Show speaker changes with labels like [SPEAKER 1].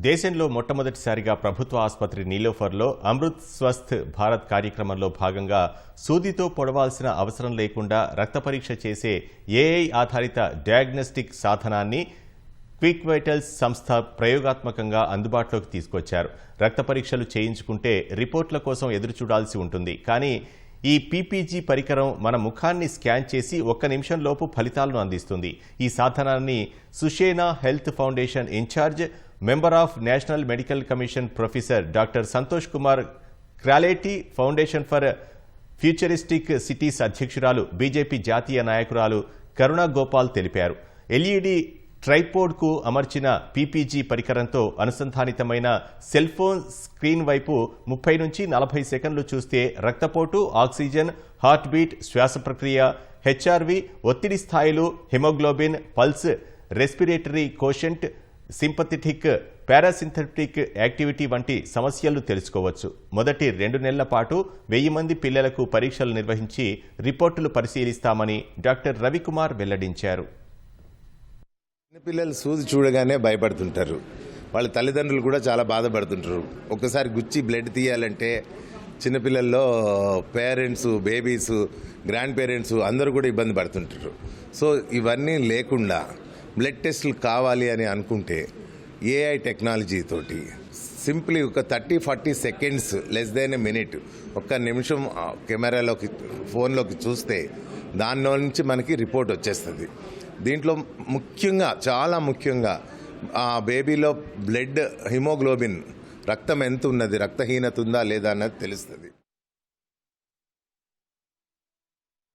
[SPEAKER 1] దేశంలో మొట్టమొదటిసారిగా ప్రభుత్వ ఆసుపత్రి నీలోఫర్లో అమృత్ స్వస్థ్ భారత్ కార్యక్రమంలో భాగంగా సూదితో పొడవాల్సిన అవసరం లేకుండా రక్త పరీక్ష చేసే ఏఐ ఆధారిత డయాగ్నోస్టిక్ సాధనాన్ని క్విక్ వైటల్స్ సంస్థ ప్రయోగాత్మకంగా అందుబాటులోకి తీసుకొచ్చారు. రక్త పరీక్షలు చేయించుకుంటే రిపోర్ట్ల కోసం ఎదురుచూడాల్సి ఉంటుంది. కానీ ఈ పీపీజీ పరికరం మన ముఖాన్ని స్కాన్ చేసి 1 నిమిషంలోపు ఫలితాలను అందిస్తుంది. ఈ సాధనాన్ని Sushena health foundation in charge, member of national medical commission professor doctor Santosh Kumar Kraleti, foundation for futuristic cities అధ్యక్షురాలు, బీజేపీ జాతీయ నాయకురాలు కరుణ గోపాల్ తెలిపారు. ఎల్ఈడి ట్రైపోడ్కు అమర్చిన పీపీజీ పరికరంతో అనుసంధానితమైన సెల్ ఫోన్ స్క్రీన్ వైపు 30 నుంచి 40 సెకండ్లు చూస్తే రక్తపోటు, ఆక్సిజన్, హార్ట్ బీట్, శ్వాస ప్రక్రియ, హెచ్ఆర్వి, ఒత్తిడి స్థాయిలు, haemoglobin, pulse, respiratory quotient, sympathetic, parasympathetic activity వంటి సమస్యలు తెలుసుకోవచ్చు. మొదటి 2 నెలల పాటు 1000 మంది పిల్లలకు పరీక్షలు నిర్వహించి రిపోర్టులు పరిశీలిస్తామని డాక్టర్ రవికుమార్ వెల్లడించారు.
[SPEAKER 2] చిన్నపిల్లలు సూది చూడగానే భయపడుతుంటారు. వాళ్ళ తల్లిదండ్రులు కూడా చాలా బాధపడుతుంటారు. ఒక్కసారి గుచ్చి బ్లడ్ తీయాలంటే చిన్నపిల్లల్లో పేరెంట్స్, బేబీస్, గ్రాండ్ పేరెంట్స్ అందరూ కూడా ఇబ్బంది పడుతుంటారు. సో ఇవన్నీ లేకుండా బ్లడ్ టెస్టులు కావాలి అని అనుకుంటే ఏఐ టెక్నాలజీ తోటి సింప్లీ ఒక 30-40 seconds, less than a minute, 1 నిమిషం కెమెరాలోకి, ఫోన్లోకి చూస్తే దానిలో నుంచి మనకి రిపోర్ట్ వచ్చేస్తుంది. దీంట్లో ముఖ్యంగా, చాలా ముఖ్యంగా ఆ బేబీలో బ్లడ్ హిమోగ్లోబిన్, రక్తం ఎంత ఉన్నది, రక్తహీనత ఉందా లేదా అన్నది తెలుస్తుంది.